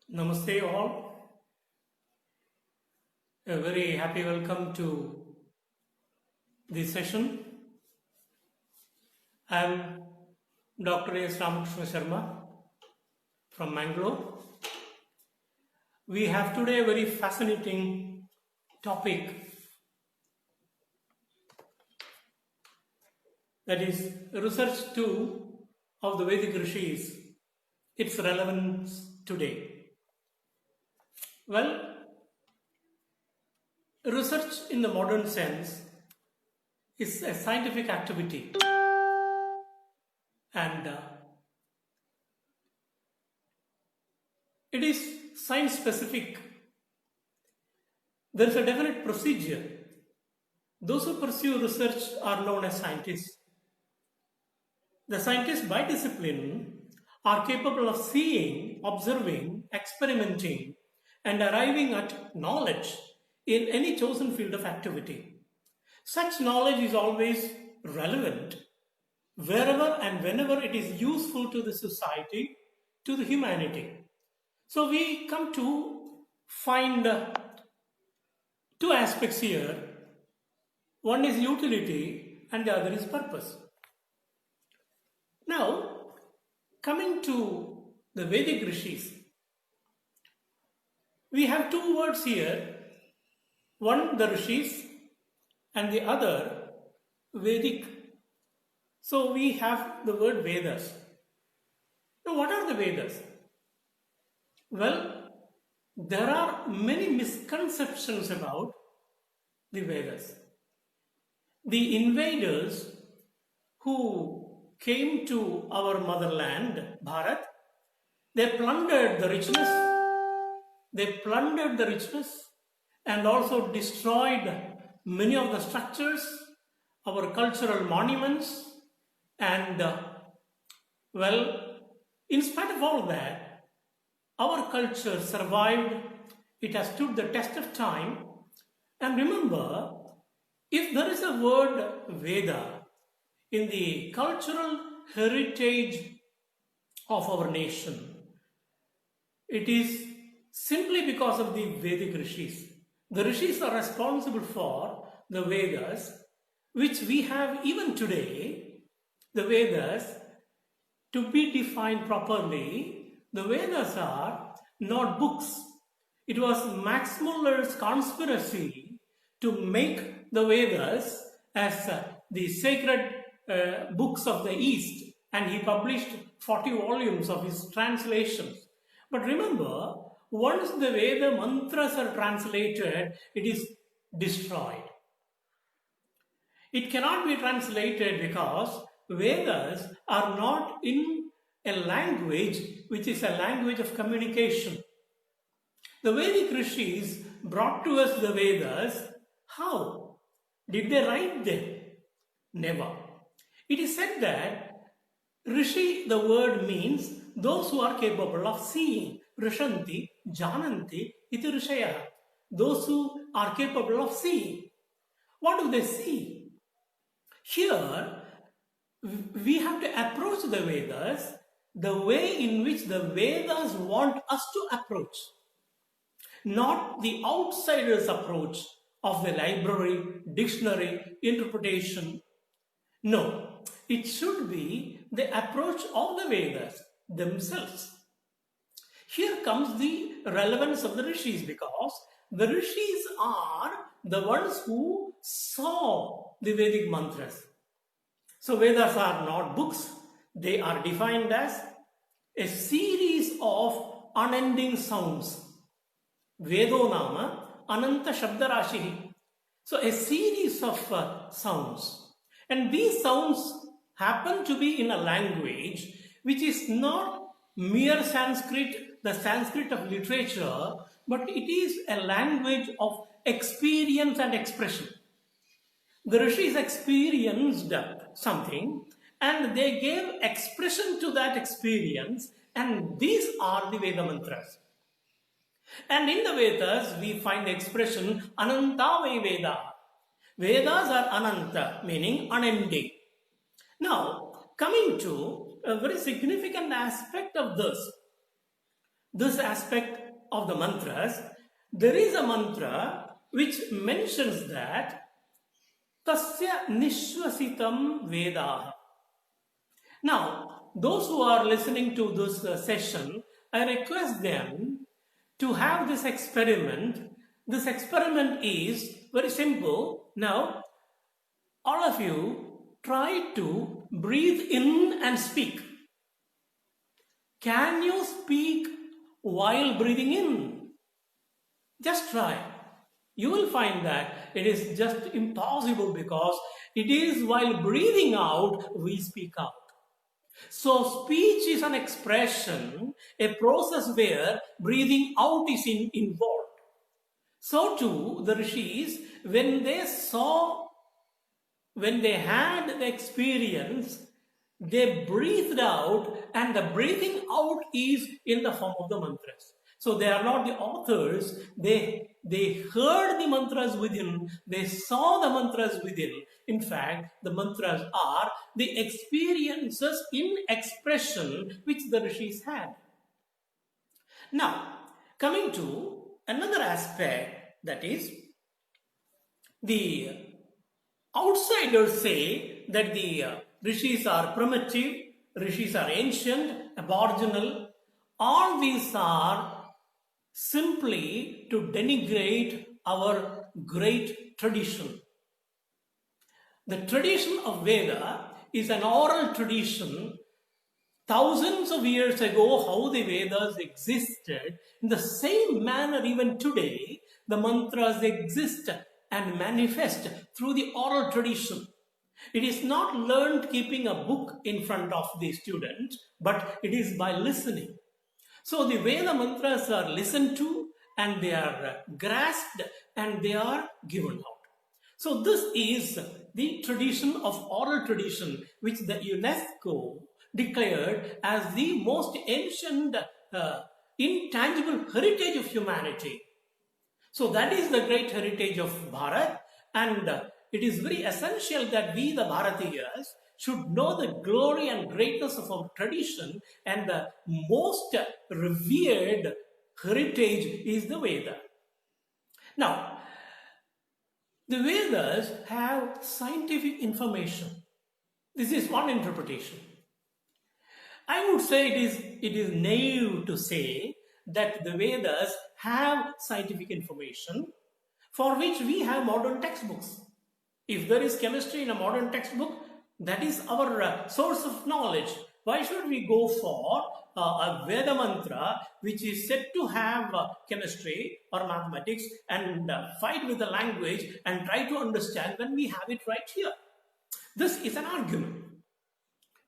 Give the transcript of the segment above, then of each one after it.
Namaste all. A very happy welcome to this session. I am Dr. S. Ramakrishna Sharma from Mangalore. We have today a very fascinating topic, that is research 2 of the Vedic Rishis, its relevance today. Well, research in the modern sense is a scientific activity, and it is science specific. There is a definite procedure. Those who pursue research are known as scientists. The scientists by discipline are capable of seeing, observing, experimenting, and arriving at knowledge in any chosen field of activity. Such knowledge is always relevant wherever and whenever it is useful to the society, to the humanity. So we come to find two aspects here. One is utility and the other is purpose. Now, coming to the Vedic Rishis, we have two words here. One, the Rishis, and the other, Vedic. So we have the word Vedas. Now, what are the Vedas? Well, there are many misconceptions about the Vedas. The invaders who came to our motherland, Bharat, they plundered the richness and also destroyed many of the structures, our cultural monuments, and in spite of all that, our culture survived. It has stood the test of time. And remember, if there is a word Veda in the cultural heritage of our nation, it is simply because of the Vedic Rishis. The Rishis are responsible for the Vedas, which we have even today. The Vedas, to be defined properly, the Vedas are not books. It was Max Muller's conspiracy to make the Vedas as the sacred books of the East, and he published 40 volumes of his translations. But remember, once the Veda mantras are translated, it is destroyed. It cannot be translated because Vedas are not in a language which is a language of communication. The Vedic Rishis brought to us the Vedas. How? Did they write them? Never. It is said that Rishi, the word means those who are capable of seeing. Rishanti, Jananti, iti Rishaya. Those who are capable of seeing. What do they see? Here, we have to approach the Vedas the way in which the Vedas want us to approach. Not the outsider's approach of the library, dictionary, interpretation. No, it should be the approach of the Vedas themselves. Here comes the relevance of the Rishis, because the Rishis are the ones who saw the Vedic mantras. So Vedas are not books. They are defined as a series of unending sounds. Vedo nama ananta shabdarashihi. So a series of sounds. And these sounds happen to be in a language which is not mere Sanskrit, the Sanskrit of literature, but it is a language of experience and expression. The Rishis experienced something and they gave expression to that experience, and these are the Veda mantras. And in the Vedas, we find the expression Ananta Vai Veda. Vedas are Ananta, meaning unending. Now, coming to a very significant aspect of this, this aspect of the mantras, there is a mantra which mentions that Tasya Nishwasitam Vedaha. Now, those who are listening to this session, I request them to have this experiment. This experiment is very simple. Now, all of you try to breathe in and speak. Can you speak while breathing in? Just try. You will find that it is just impossible because it is while breathing out we speak out. So speech is an expression, a process where breathing out is involved. So too the Rishis, when they had the experience, they breathed out, and the breathing out is in the form of the mantras. So they are not the authors, they heard the mantras within, they saw the mantras within. In fact, the mantras are the experiences in expression which the Rishis had. Now, coming to another aspect, that is, the outsiders say that the Rishis are primitive, Rishis are ancient, aboriginal. All these are simply to denigrate our great tradition. The tradition of Veda is an oral tradition. Thousands of years ago, how the Vedas existed, in the same manner even today, the mantras exist and manifest through the oral tradition. It is not learned keeping a book in front of the student, but it is by listening. So the Veda mantras are listened to, and they are grasped, and they are given out. So this is the tradition of oral tradition, which the UNESCO declared as the most ancient intangible heritage of humanity. So that is the great heritage of Bharat, and it is very essential that we, the Bharatiyas, should know the glory and greatness of our tradition, and the most revered heritage is the Veda. Now, the Vedas have scientific information. This is one interpretation. I would say it is naive to say that the Vedas have scientific information for which we have modern textbooks. If there is chemistry in a modern textbook, that is our source of knowledge. Why should we go for a Veda mantra which is said to have chemistry or mathematics and fight with the language and try to understand when we have it right here? This is an argument.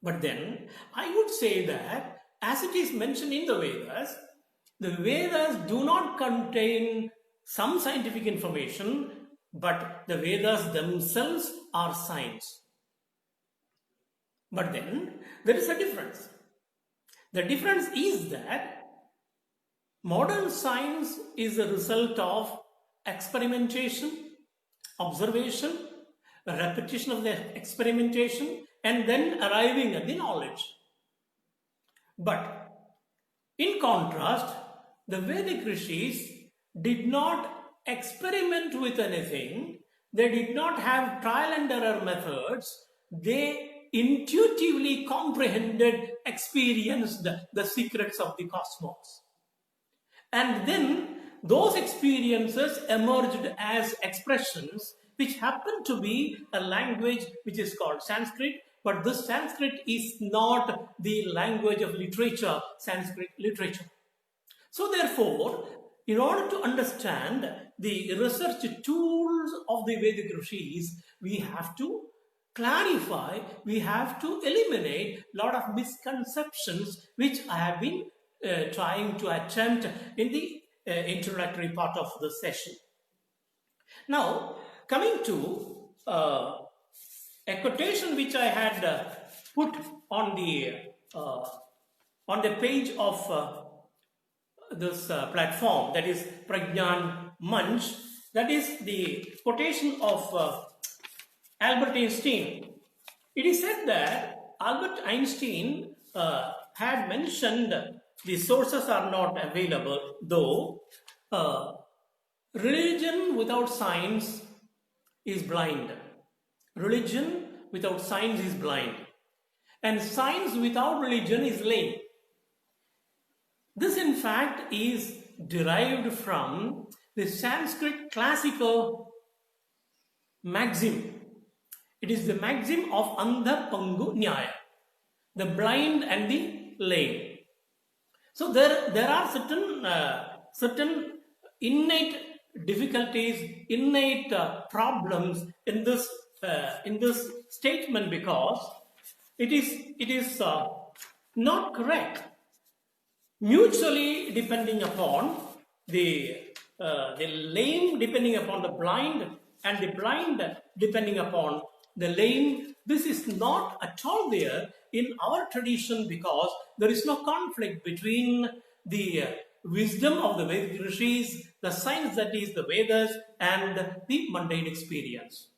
But then I would say that as it is mentioned in the Vedas do not contain some scientific information, but the Vedas themselves are science. But then there is a difference. The difference is that modern science is a result of experimentation, observation, repetition of the experimentation, and then arriving at the knowledge. But in contrast, the Vedic Rishis did not experiment with anything. They did not have trial and error methods. They intuitively comprehended, experienced the secrets of the cosmos. And then those experiences emerged as expressions which happen to be a language which is called Sanskrit, but this Sanskrit is not the language of literature, Sanskrit literature. So therefore, in order to understand the research tools of the Vedic Rishis, we have to clarify, we have to eliminate a lot of misconceptions which I have been trying to attempt in the introductory part of the session. Now, coming to a quotation which I had put on the page of this platform, that is Prajnan Manch, that is the quotation of Albert Einstein. It is said that Albert Einstein had mentioned the sources are not available, though religion without science is blind. Religion without science is blind. And science without religion is lame. This, in fact, is derived from the Sanskrit classical maxim. It is the maxim of Andha Pangu Nyaya, the blind and the lame. So there are certain innate difficulties, innate problems in this statement, because it is not correct. Mutually depending upon the lame, depending upon the blind, and the blind depending upon the lame. This is not at all there in our tradition, because there is no conflict between the wisdom of the Vedic Rishis, the science that is the Vedas, and the mundane experience.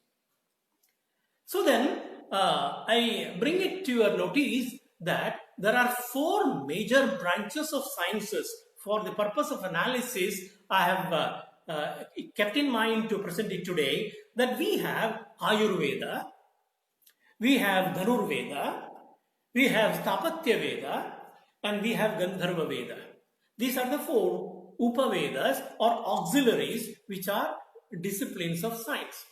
So then, I bring it to your notice that there are 4 major branches of sciences. For the purpose of analysis, I have kept in mind to present it today, that we have Ayurveda, we have Dhanurveda, we have Stapatya Veda, and we have Gandharva Veda. These are the 4 Upavedas or auxiliaries which are disciplines of science.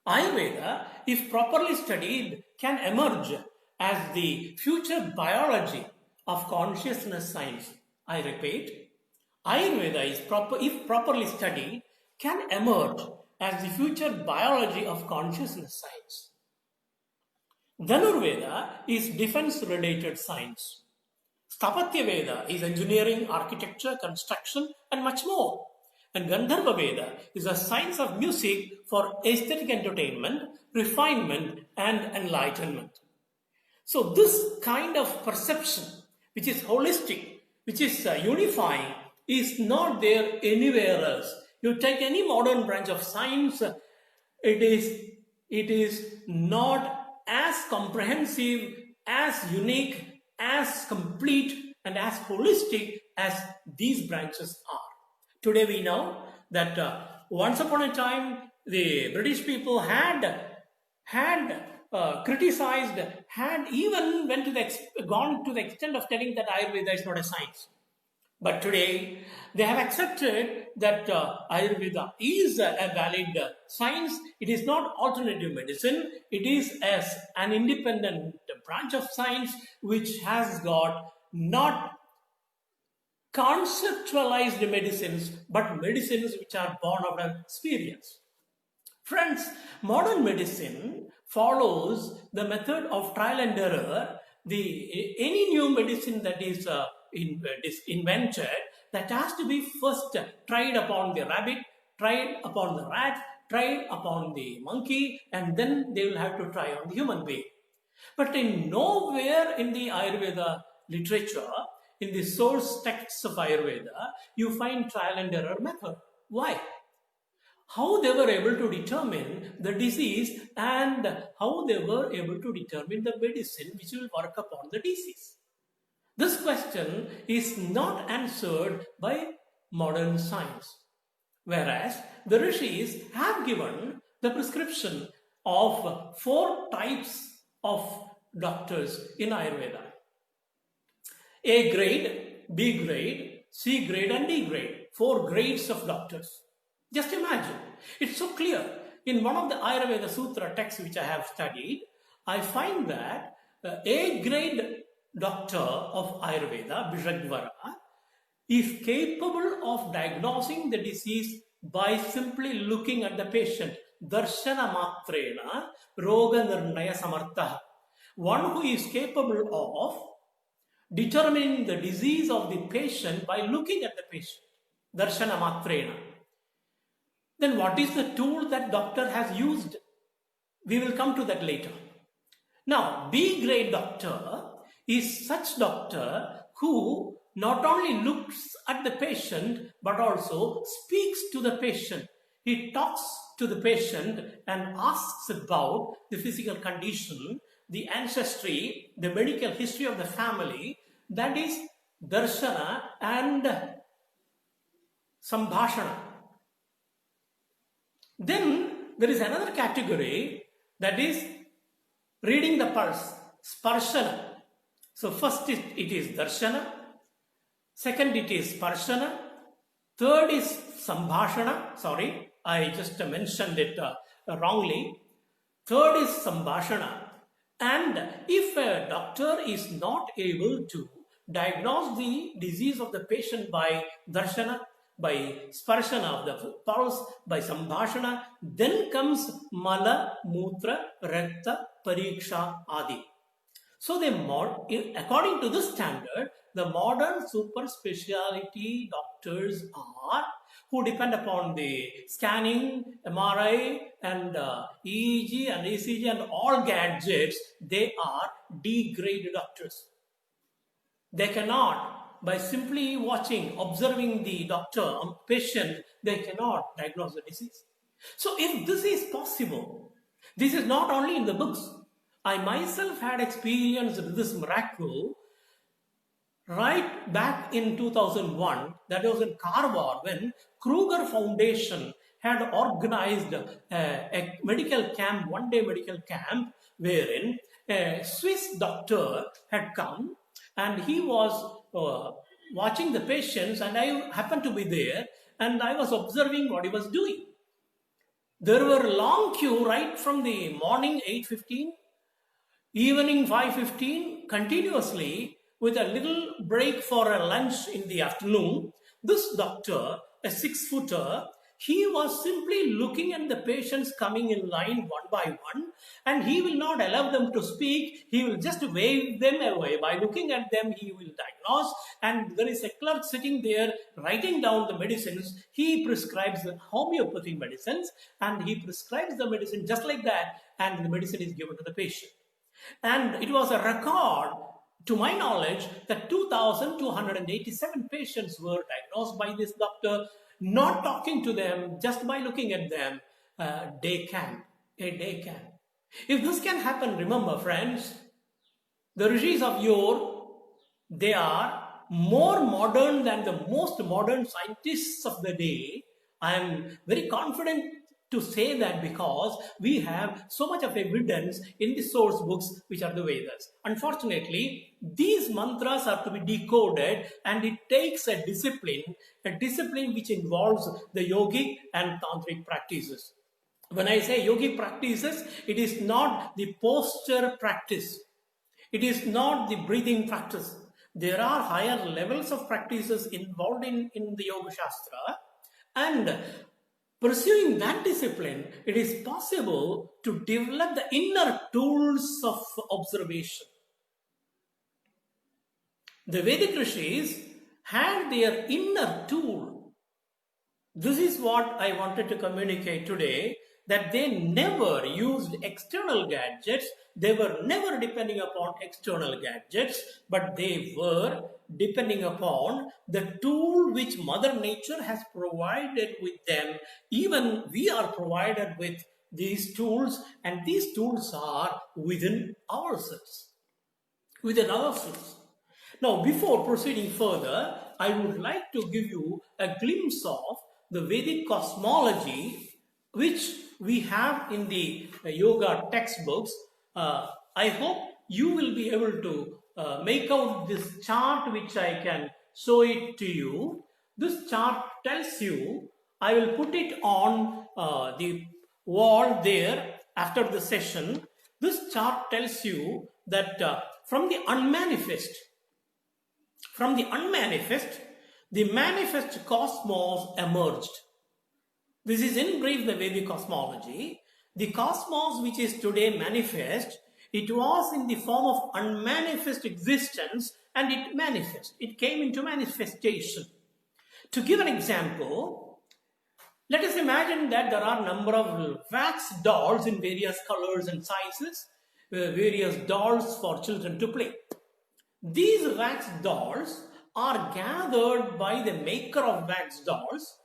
Ayurveda, if properly studied, can emerge as the future biology of consciousness science. I repeat, Ayurveda is if properly studied, can emerge as the future biology of consciousness science. Dhanurveda is defense-related science. Stapatya Veda is engineering, architecture, construction, and much more. And Gandharva Veda is a science of music for aesthetic entertainment, refinement, and enlightenment. So this kind of perception, which is holistic, which is unifying, is not there anywhere else. You take any modern branch of science, it is not as comprehensive, as unique, as complete, and as holistic as these branches are. Today we know that once upon a time the British people had criticized, had even gone to the extent of telling that Ayurveda is not a science. But today they have accepted that Ayurveda is a valid science. It is not alternative medicine. It is as an independent branch of science which has got not conceptualized medicines, but medicines which are born out of experience. Friends, modern medicine follows the method of trial and error. Any new medicine that is invented, that has to be first tried upon the rabbit, tried upon the rat, tried upon the monkey, and then they will have to try on the human being. But in nowhere in the Ayurveda literature, in the source texts of Ayurveda, you find trial and error method. Why? How they were able to determine the disease and how they were able to determine the medicine which will work upon the disease. This question is not answered by modern science. Whereas the Rishis have given the prescription of 4 types of doctors in Ayurveda. A grade, B grade, C grade and D grade. 4 grades of doctors. Just imagine. It's so clear. In one of the Ayurveda Sutra texts which I have studied, I find that A grade doctor of Ayurveda, Bishagvara, is capable of diagnosing the disease by simply looking at the patient. Darshana matrena roga nirnaya samartha. One who is capable of determining the disease of the patient by looking at the patient. Darshana matrena. Then what is the tool that doctor has used? We will come to that later. Now, B grade doctor is such doctor who not only looks at the patient but also speaks to the patient. He talks to the patient and asks about the physical condition, the ancestry, the medical history of the family, that is darshana and sambhashana. Then there is another category, that is reading the pulse, sparshana. So first it is darshana, second it is sparshana, third is sambhashana. Sorry, I just mentioned it wrongly. Third is sambhashana. And if a doctor is not able to diagnose the disease of the patient by darshana, by sparshana of the pulse, by sambhashana, then comes mala, mutra, rakta, pariksha, adi. So according to this standard, the modern super speciality doctors are who depend upon the scanning, MRI and EEG and ECG and all gadgets. They are D-grade doctors. They cannot, by simply watching, observing the doctor, patient, they cannot diagnose the disease. So if this is possible, this is not only in the books. I myself had experienced this miracle right back in 2001, that was in Karwar, when Kruger Foundation had organized a medical camp, one-day medical camp, wherein a Swiss doctor had come and he was watching the patients, and I happened to be there and I was observing what he was doing. There were long queue right from the morning 8:15, evening 5:15, continuously, with a little break for a lunch in the afternoon. This doctor, a 6-footer, he was simply looking at the patients coming in line one by one, and he will not allow them to speak. He will just wave them away. By looking at them, he will diagnose, and there is a clerk sitting there writing down the medicines. He prescribes the homeopathic medicines, and he prescribes the medicine just like that, and the medicine is given to the patient. And it was a record, to my knowledge, that 2,287 patients were diagnosed by this doctor, not talking to them, just by looking at them. A day camp. If this can happen, remember friends, the Rishis of yore, they are more modern than the most modern scientists of the day. I am very confident to say that because we have so much of evidence in the source books, which are the Vedas. Unfortunately, these mantras are to be decoded, and it takes a discipline which involves the yogic and tantric practices. When I say yogic practices, it is not the posture practice. It is not the breathing practice. There are higher levels of practices involved in the Yoga Shastra, and pursuing that discipline, it is possible to develop the inner tools of observation. The Vedic Rishis had their inner tool. This is what I wanted to communicate today, that they never used external gadgets. They were never depending upon external gadgets, but they were depending upon the tool which Mother Nature has provided with them. Even we are provided with these tools, and these tools are within ourselves. Now, before proceeding further, I would like to give you a glimpse of the Vedic cosmology which we have in the yoga textbooks. I hope you will be able to make out this chart, which I can show it to you. This chart tells you, I will put it on the wall there after the session. This chart tells you that from the unmanifest, the manifest cosmos emerged. This is in brief the Vedic cosmology. The cosmos which is today manifest, it was in the form of unmanifest existence, and it manifests. It came into manifestation. To give an example, let us imagine that there are a number of wax dolls in various colors and sizes, various dolls for children to play. These wax dolls are gathered by the maker of wax dolls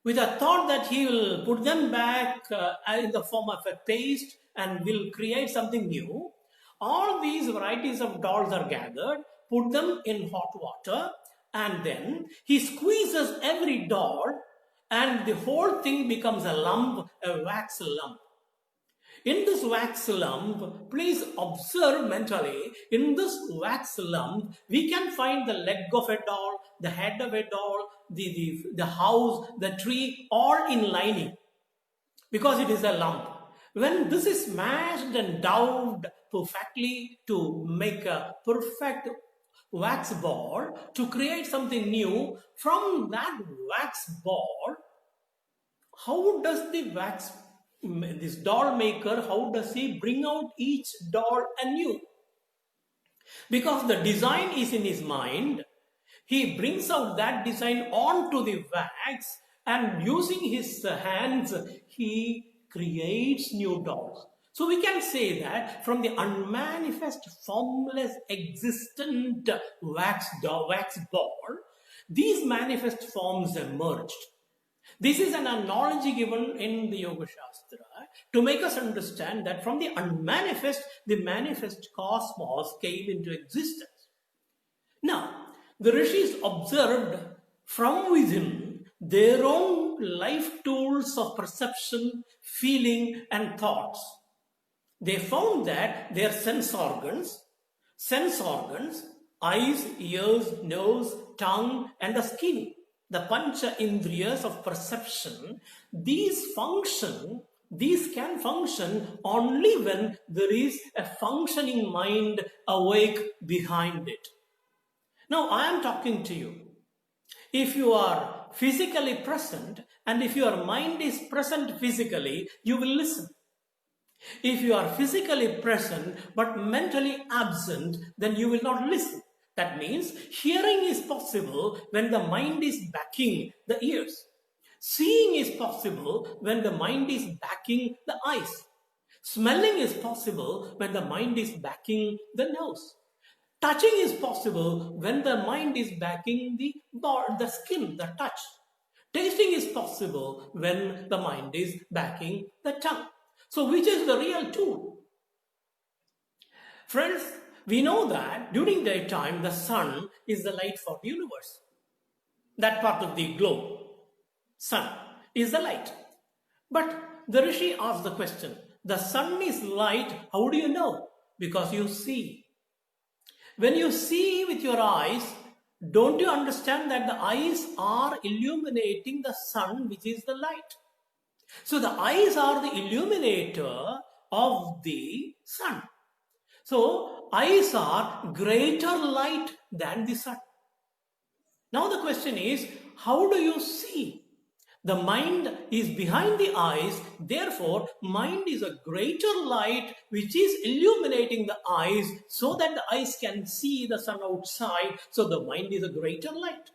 with a thought that he will put them back in the form of a paste and will create something new. All these varieties of dolls are gathered, put them in hot water, and then he squeezes every doll, and the whole thing becomes a lump, a wax lump. In this wax lump, please observe mentally, in this wax lump, we can find the leg of a doll, the head of a doll, the house, the tree, all in lining, because it is a lump. When this is smashed and daubed perfectly to make a perfect wax ball, to create something new, from that wax ball, how does this doll maker, how does he bring out each doll anew? Because the design is in his mind, he brings out that design onto the wax, and using his hands, he creates new dolls. So we can say that from the unmanifest, formless, existent wax ball, these manifest forms emerged. This is an analogy given in the Yoga Shastra to make us understand that from the unmanifest, the manifest cosmos came into existence. Now, the Rishis observed from within their own life tools of perception, feeling, and thoughts. They found that their sense organs, eyes, ears, nose, tongue, and the skin, the pancha indriyas of perception, these can function only when there is a functioning mind awake behind it. Now I am talking to you. If you are physically present and if your mind is present physically, you will listen. If you are physically present but mentally absent, then you will not listen. That means hearing is possible when the mind is backing the ears. Seeing is possible when the mind is backing the eyes. Smelling is possible when the mind is backing the nose. Touching is possible when the mind is backing the skin, the touch. Tasting is possible when the mind is backing the tongue. So which is the real tool? Friends, we know that during daytime the sun is the light for the universe. That part of the globe, sun, is the light. But the Rishi asked the question, the sun is light, how do you know? Because you see. When you see with your eyes, don't you understand that the eyes are illuminating the sun, which is the light? So the eyes are the illuminator of the sun. So eyes are greater light than the sun. Now the question is, how do you see? The mind is behind the eyes, therefore mind is a greater light which is illuminating the eyes so that the eyes can see the sun outside. So the mind is a greater light.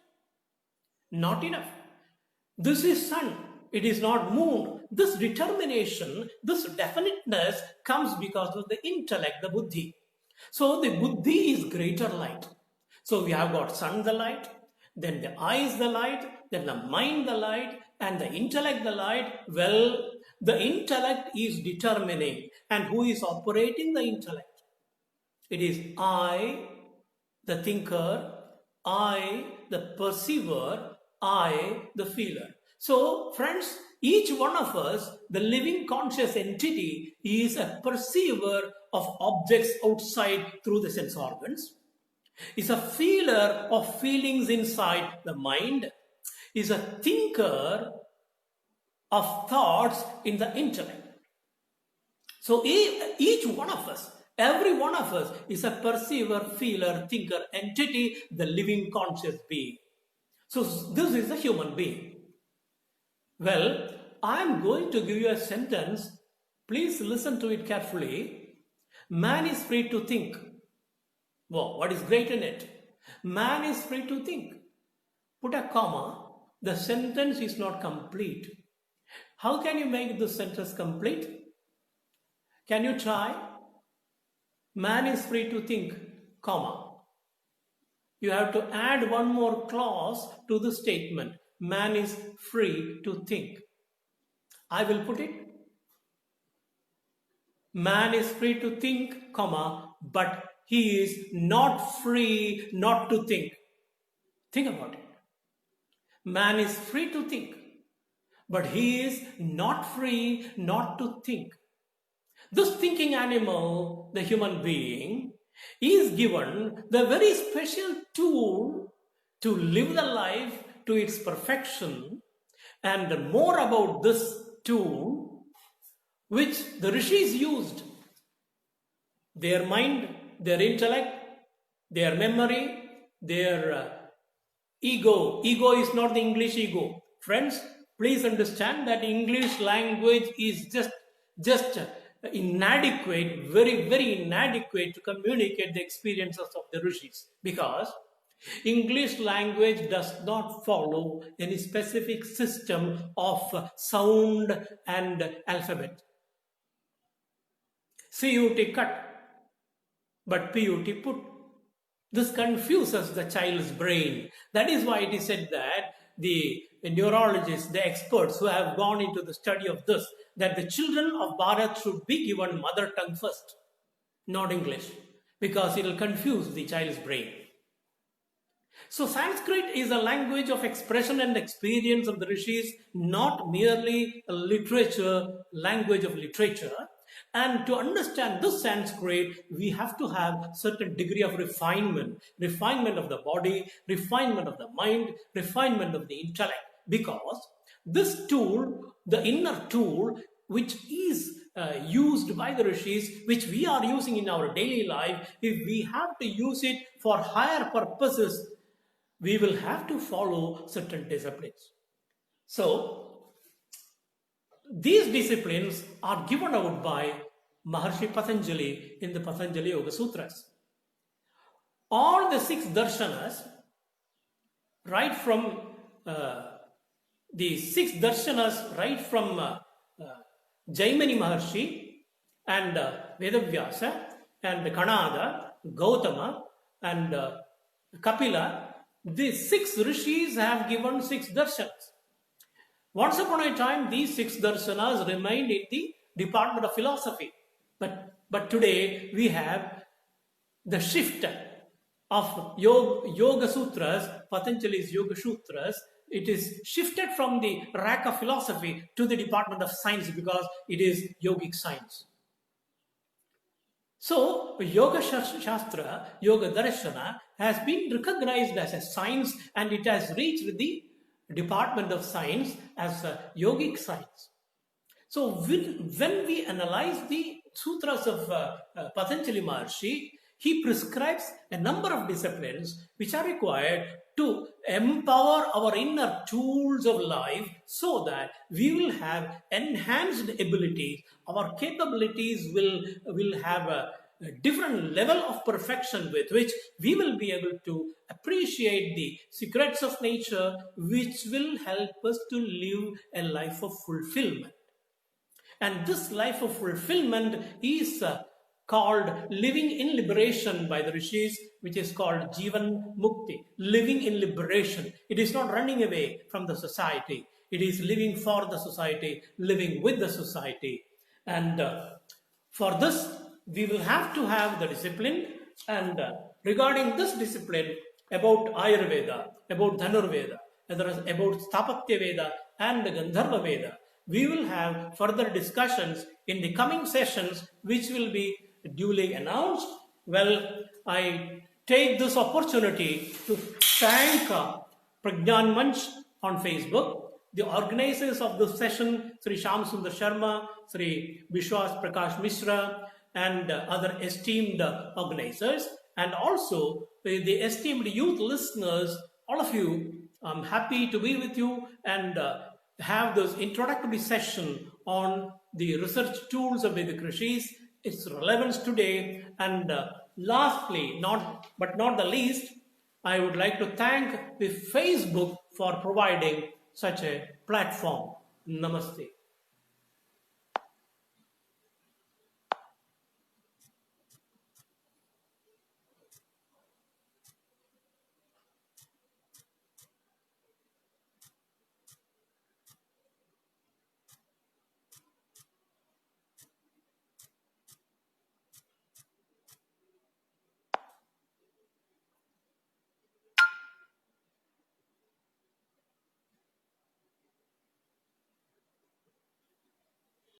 Not enough. This is sun. It is not moon. This determination, this definiteness comes because of the intellect, the buddhi. So the buddhi is greater light. So we have got sun the light, then the eyes the light, then the mind the light, and the intellect the light. Well, the intellect is determining. And who is operating the intellect? It is I, the thinker, I, the perceiver, I, the feeler. So, friends, each one of us, the living conscious entity, is a perceiver of objects outside through the sense organs, is a feeler of feelings inside the mind, is a thinker of thoughts in the intellect. So each one of us, every one of us is a perceiver, feeler, thinker, entity, the living conscious being. So this is a human being. Well, I am going to give you a sentence. Please listen to it carefully. Man is free to think. Wow, what is great in it? Man is free to think. Put a comma. The sentence is not complete. How can you make the sentence complete? Can you try? Man is free to think, comma. You have to add one more clause to the statement. Man is free to think. I will put it. Man is free to think, comma, but he is not free not to think. Think about it. Man is free to think, but he is not free not to think. This thinking animal, the human being, is given the very special tool to live the life to its perfection. And more about this tool, which the Rishis used. Their mind, their intellect, their memory, their ego. Ego is not the English ego. Friends, please understand that English language is just inadequate, very, very inadequate to communicate the experiences of the Rishis, because English language does not follow any specific system of sound and alphabet. CUT cut, but PUT put. This confuses the child's brain. That is why it is said that the neurologists, the experts who have gone into the study of this, that the children of Bharat should be given mother tongue first, not English, because it will confuse the child's brain. So Sanskrit is a language of expression and experience of the Rishis, not merely a language of literature. And to understand this Sanskrit, we have to have certain degree of refinement of the body, refinement of the mind, refinement of the intellect. Because this tool, the inner tool, which is used by the Rishis, which we are using in our daily life, if we have to use it for higher purposes, we will have to follow certain disciplines. So, these disciplines are given out by Maharshi Patanjali in the Patanjali Yoga Sutras. All the 6 darshanas, right from Jaimani Maharshi and Vedavyasa and Kanada, Gautama and Kapila, these 6 Rishis have given 6 darshanas. Once upon a time, these 6 darshanas remained in the department of philosophy. But today, we have the shift of Yoga Sutras, Patanjali's Yoga Sutras. It is shifted from the rack of philosophy to the department of science because it is yogic science. So, Yoga Shastra, Yoga Darshana has been recognized as a science, and it has reached the department of science as a yogic science. So, when we analyze the sutras of Patanjali Maharshi, he prescribes a number of disciplines which are required to empower our inner tools of life so that we will have enhanced abilities. Our capabilities will have a different level of perfection with which we will be able to appreciate the secrets of nature, which will help us to live a life of fulfillment. And this life of fulfillment is called living in liberation by the Rishis, which is called Jivan Mukti, living in liberation. It is not running away from the society. It is living for the society, living with the society. And for this, we will have to have the discipline. And regarding this discipline, about Ayurveda, about Dhanurveda, about Sthapatya Veda and Gandharva Veda, we will have further discussions in the coming sessions, which will be duly announced. Well, I take this opportunity to thank Pragyan Manch on Facebook, the organizers of this session, Sri Shyam Sundar Sharma, Sri Vishwas Prakash Mishra, and other esteemed organizers, and also the esteemed youth listeners, all of you. I'm happy to be with you and have this introductory session on the research tools of Vedic Rishis, its relevance today, and lastly, but not the least, I would like to thank the Facebook for providing such a platform. Namaste.